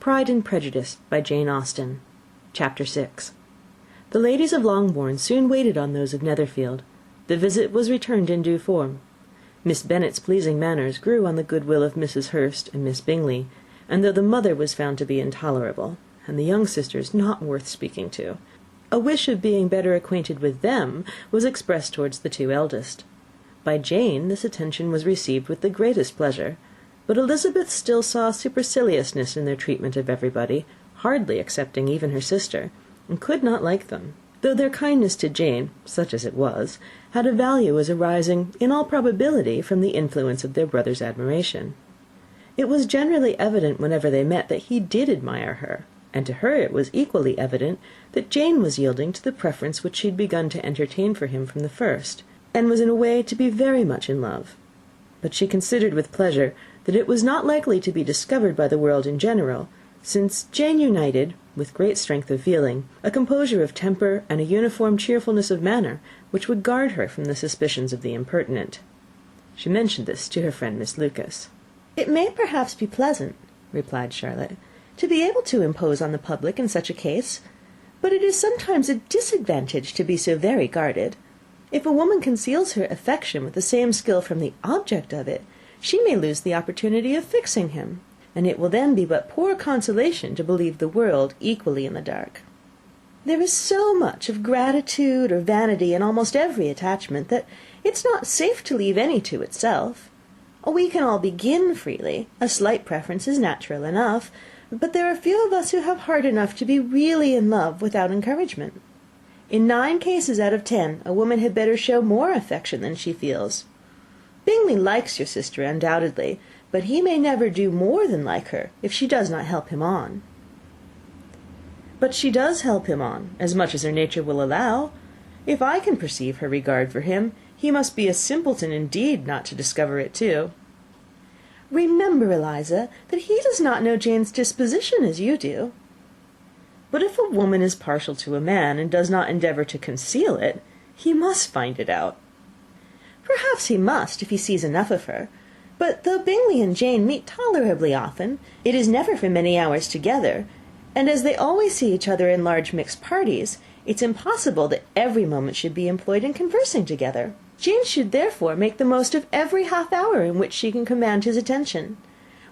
Pride and Prejudice by Jane Austen. Chapter 6. The ladies of Longbourn soon waited on those of Netherfield. The visit was returned in due form. Miss Bennet's pleasing manners grew on the goodwill of Mrs. Hurst and Miss Bingley, and though the mother was found to be intolerable, and the young sisters not worth speaking to, a wish of being better acquainted with them was expressed towards the two eldest. By Jane this attention was received with the greatest pleasure, but Elizabeth still saw superciliousness in their treatment of everybody, hardly excepting even her sister, and could not like them, though their kindness to Jane, such as it was, had a value as arising, in all probability, from the influence of their brother's admiration. It was generally evident whenever they met that he did admire her, and to her it was equally evident that Jane was yielding to the preference which she had begun to entertain for him from the first, and was in a way to be very much in love. But she considered with pleasure that it was not likely to be discovered by the world in general, since Jane united, with great strength of feeling, a composure of temper and a uniform cheerfulness of manner which would guard her from the suspicions of the impertinent. She mentioned this to her friend Miss Lucas. "It may perhaps be pleasant," replied Charlotte, "to be able to impose on the public in such a case, but it is sometimes a disadvantage to be so very guarded. If a woman conceals her affection with the same skill from the object of it, she may lose the opportunity of fixing him, and it will then be but poor consolation to believe the world equally in the dark. There is so much of gratitude or vanity in almost every attachment that it's not safe to leave any to itself. We can all begin freely, a slight preference is natural enough, but there are few of us who have heart enough to be really in love without encouragement. In 9 cases out of 10, a woman had better show more affection than she feels. Bingley likes your sister undoubtedly, but he may never do more than like her if she does not help him on." "But she does help him on, as much as her nature will allow. If I can perceive her regard for him, he must be a simpleton indeed not to discover it too." "Remember, Eliza, that he does not know Jane's disposition as you do." "But if a woman is partial to a man, and does not endeavour to conceal it, he must find it out." "Perhaps he must, if he sees enough of her. But though Bingley and Jane meet tolerably often, it is never for many hours together, and as they always see each other in large mixed parties, it's impossible that every moment should be employed in conversing together. Jane should therefore make the most of every half hour in which she can command his attention.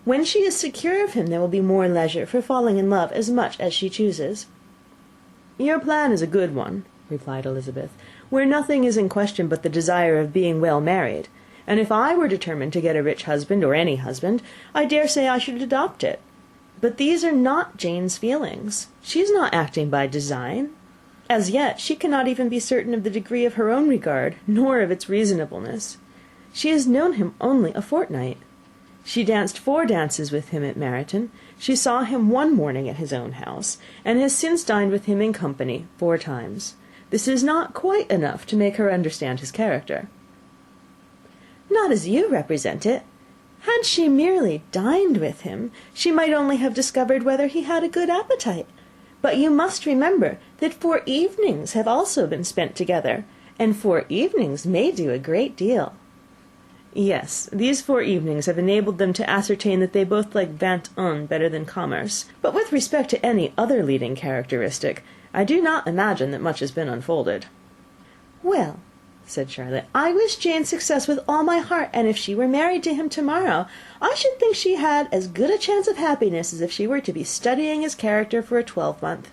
When she is secure of him, there will be more leisure for falling in love as much as she chooses." "Your plan is a good one," replied Elizabeth, "where nothing is in question but the desire of being well married, and if I were determined to get a rich husband, or any husband, I dare say I should adopt it. But these are not Jane's feelings. She is not acting by design. As yet she cannot even be certain of the degree of her own regard, nor of its reasonableness. She has known him only a fortnight. She danced 4 dances with him at Meryton. She saw him one morning at his own house, and has since dined with him in company 4 times. This is not quite enough to make her understand his character." "Not as you represent it. Had she merely dined with him, she might only have discovered whether he had a good appetite. But you must remember that 4 evenings have also been spent together, and 4 evenings may do a great deal." "Yes, these 4 evenings have enabled them to ascertain that they both like vingt un better than commerce. But with respect to any other leading characteristic, I do not imagine that much has been unfolded." "Well," said Charlotte, "I wish Jane success with all my heart, and if she were married to him to-morrow, I should think she had as good a chance of happiness as if she were to be studying his character for a 12-month.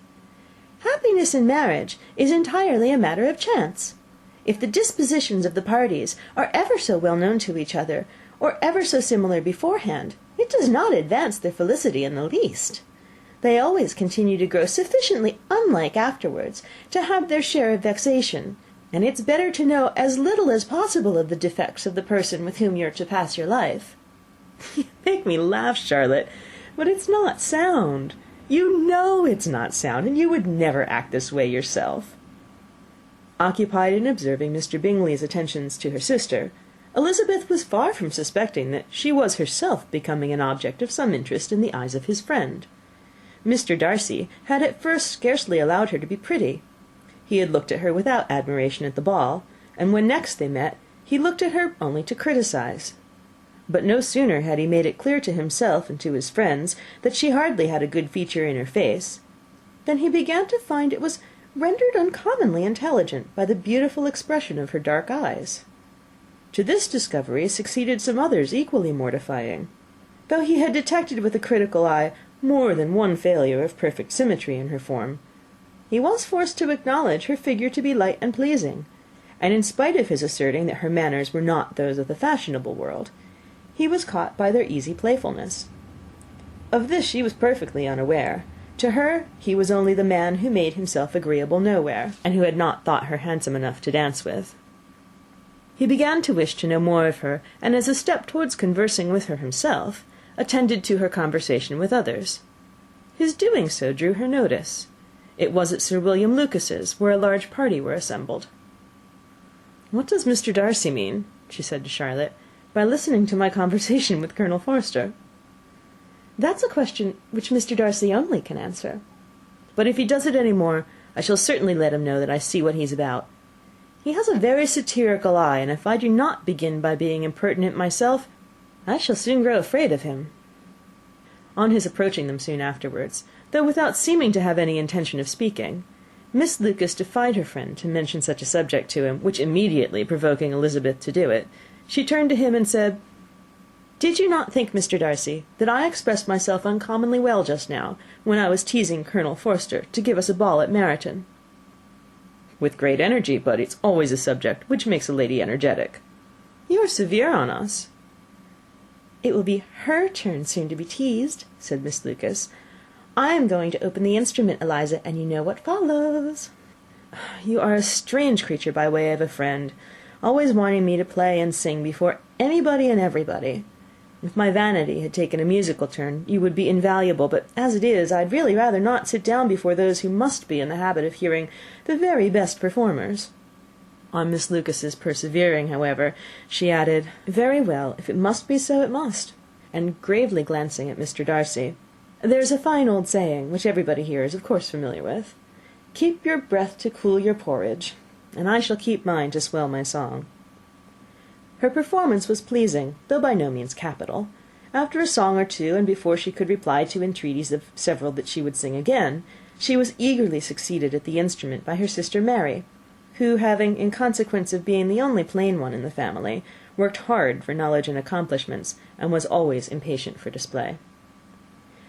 Happiness in marriage is entirely a matter of chance. If the dispositions of the parties are ever so well known to each other, or ever so similar beforehand, it does not advance their felicity in the least. They always continue to grow sufficiently unlike afterwards to have their share of vexation, and it's better to know as little as possible of the defects of the person with whom you're to pass your life." "You make me laugh, Charlotte, but it's not sound. You know it's not sound, and you would never act this way yourself." Occupied in observing Mr. Bingley's attentions to her sister, Elizabeth was far from suspecting that she was herself becoming an object of some interest in the eyes of his friend. Mr. Darcy had at first scarcely allowed her to be pretty. He had looked at her without admiration at the ball, and when next they met, he looked at her only to criticize. But no sooner had he made it clear to himself and to his friends that she hardly had a good feature in her face, than he began to find it was rendered uncommonly intelligent by the beautiful expression of her dark eyes. To this discovery succeeded some others equally mortifying. Though he had detected with a critical eye more than one failure of perfect symmetry in her form, he was forced to acknowledge her figure to be light and pleasing, and in spite of his asserting that her manners were not those of the fashionable world, he was caught by their easy playfulness. Of this she was perfectly unaware. To her he was only the man who made himself agreeable nowhere, and who had not thought her handsome enough to dance with. He began to wish to know more of her, and as a step towards conversing with her himself, attended to her conversation with others. His doing so drew her notice. It was at Sir William Lucas's, where a large party were assembled. "What does Mr. Darcy mean," she said to Charlotte, "by listening to my conversation with Colonel Forster?" "That's a question which Mr. Darcy only can answer. But if he does it any more, I shall certainly let him know that I see what he's about. He has a very satirical eye, and if I do not begin by being impertinent myself, I shall soon grow afraid of him." On his approaching them soon afterwards, though without seeming to have any intention of speaking, Miss Lucas defied her friend to mention such a subject to him, which immediately provoking Elizabeth to do it, she turned to him and said, "Did you not think, Mr. Darcy, that I expressed myself uncommonly well just now, when I was teasing Colonel Forster to give us a ball at Meryton?" "With great energy, but it's always a subject which makes a lady energetic." "You are severe on us." "It will be her turn soon to be teased," said Miss Lucas. "I am going to open the instrument, Eliza, and you know what follows." "You are a strange creature by way of a friend, always wanting me to play and sing before anybody and everybody. If my vanity had taken a musical turn, you would be invaluable, but as it is, I'd really rather not sit down before those who must be in the habit of hearing the very best performers." On Miss Lucas's persevering, however, she added, "Very well, if it must be so, it must," and gravely glancing at Mr. Darcy, "There's a fine old saying, which everybody here is of course familiar with, 'Keep your breath to cool your porridge,' and I shall keep mine to swell my song." Her performance was pleasing, though by no means capital. After a song or two, and before she could reply to entreaties of several that she would sing again, she was eagerly succeeded at the instrument by her sister Mary, who, having, in consequence of being the only plain one in the family, worked hard for knowledge and accomplishments, and was always impatient for display.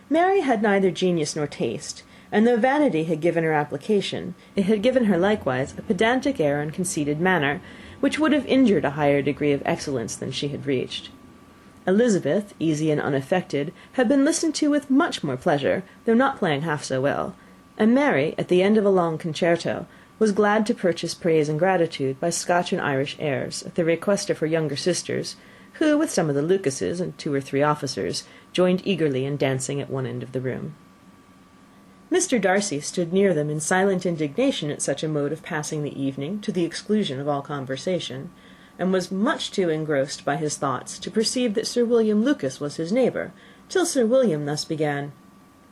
Mary had neither genius nor taste, and though vanity had given her application, it had given her likewise a pedantic air and conceited manner, which would have injured a higher degree of excellence than she had reached. Elizabeth, easy and unaffected, had been listened to with much more pleasure, though not playing half so well, and Mary, at the end of a long concerto, was glad to purchase praise and gratitude by Scotch and Irish airs, at the request of her younger sisters, who, with some of the Lucases and 2 or 3 officers, joined eagerly in dancing at one end of the room. Mr. Darcy stood near them in silent indignation at such a mode of passing the evening, to the exclusion of all conversation, and was much too engrossed by his thoughts to perceive that Sir William Lucas was his neighbour, till Sir William thus began: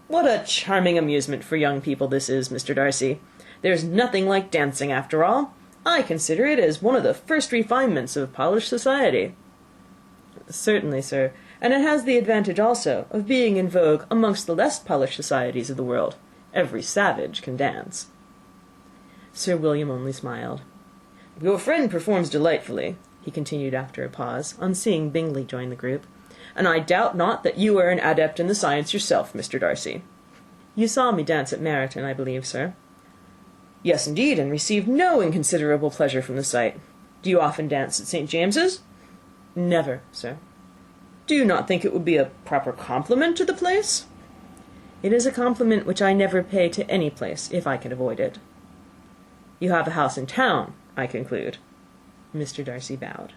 "What a charming amusement for young people this is, Mr. Darcy! There's nothing like dancing, after all. I consider it as one of the first refinements of polished society." "Certainly, sir, and it has the advantage also of being in vogue amongst the less polished societies of the world. Every savage can dance." Sir William only smiled. "Your friend performs delightfully," he continued after a pause, on seeing Bingley join the group, "and I doubt not that you are an adept in the science yourself, Mr. Darcy." "You saw me dance at Meryton, I believe, sir?" "Yes, indeed, and received no inconsiderable pleasure from the sight. Do you often dance at St. James's?" "Never, sir." "Do you not think it would be a proper compliment to the place?" "It is a compliment which I never pay to any place, if I can avoid it." "You have a house in town, I conclude." Mr. Darcy bowed.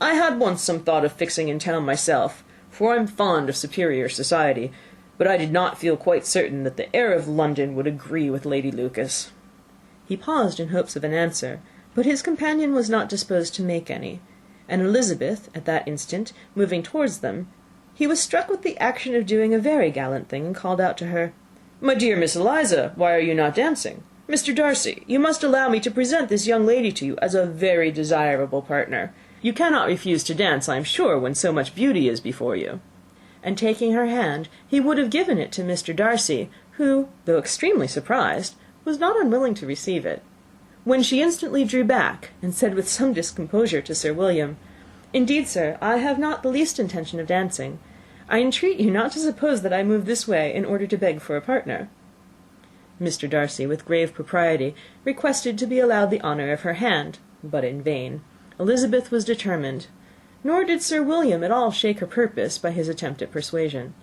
"I had once some thought of fixing in town myself, for I am fond of superior society, but I did not feel quite certain that the air of London would agree with Lady Lucas." He paused in hopes of an answer, but his companion was not disposed to make any, and Elizabeth, at that instant, moving towards them, he was struck with the action of doing a very gallant thing, and called out to her, "My dear Miss Eliza, why are you not dancing? Mr. Darcy, you must allow me to present this young lady to you as a very desirable partner. You cannot refuse to dance, I am sure, when so much beauty is before you." And taking her hand, he would have given it to Mr. Darcy, who, though extremely surprised, was not unwilling to receive it, when she instantly drew back, and said with some discomposure to Sir William, "Indeed, sir, I have not the least intention of dancing. I entreat you not to suppose that I move this way in order to beg for a partner." Mr. Darcy, with grave propriety, requested to be allowed the honour of her hand, but in vain. Elizabeth was determined, nor did Sir William at all shake her purpose by his attempt at persuasion.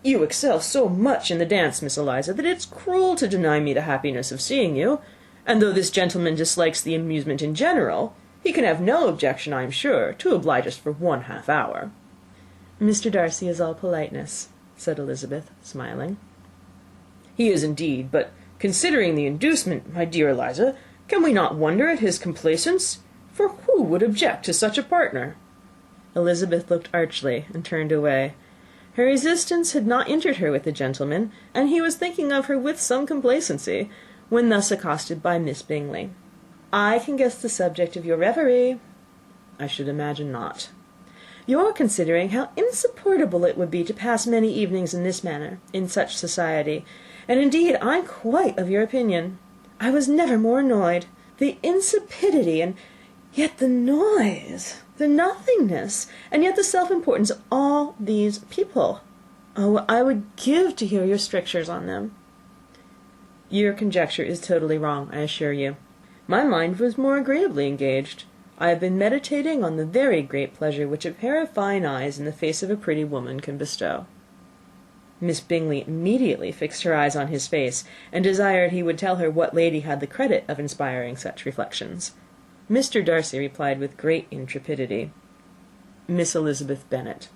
"You excel so much in the dance, Miss Eliza, that it's cruel to deny me the happiness of seeing you, and though this gentleman dislikes the amusement in general, he can have no objection, I am sure, to oblige us for 1/2 hour." "Mr. Darcy is all politeness," said Elizabeth, smiling. "He is indeed, but considering the inducement, my dear Eliza, can we not wonder at his complaisance? For who would object to such a partner?" Elizabeth looked archly and turned away. Her resistance had not injured her with the gentleman, and he was thinking of her with some complacency, when thus accosted by Miss Bingley. "I can guess the subject of your reverie." "I should imagine not." "You're considering how insupportable it would be to pass many evenings in this manner, in such society, and indeed I'm quite of your opinion. I was never more annoyed. The insipidity, and yet the noise, the nothingness, and yet the self-importance of all these people. Oh, I would give to hear your strictures on them." "Your conjecture is totally wrong, I assure you. My mind was more agreeably engaged. I have been meditating on the very great pleasure which a pair of fine eyes in the face of a pretty woman can bestow." Miss Bingley immediately fixed her eyes on his face, and desired he would tell her what lady had the credit of inspiring such reflections. Mr. Darcy replied with great intrepidity, "Miss Elizabeth Bennet."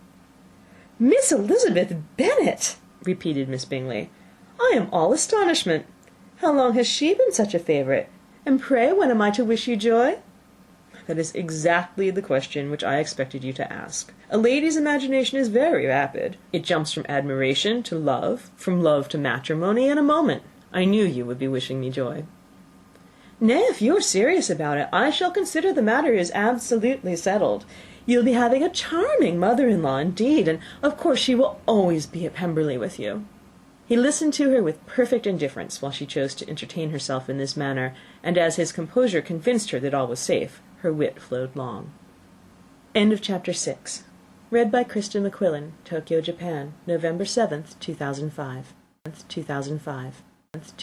"Miss Elizabeth Bennet!" repeated Miss Bingley. "I am all astonishment. How long has she been such a favourite? And pray when am I to wish you joy?" "That is exactly the question which I expected you to ask. A lady's imagination is very rapid. It jumps from admiration to love, from love to matrimony, in a moment. I knew you would be wishing me joy." "Nay, if you are serious about it, I shall consider the matter is absolutely settled. You'll be having a charming mother-in-law indeed, and of course she will always be at Pemberley with you." He listened to her with perfect indifference while she chose to entertain herself in this manner, and as his composure convinced her that all was safe, her wit flowed long. Chapter 6. Read by Krista McQuillan, Tokyo, Japan, November 7th, 2005.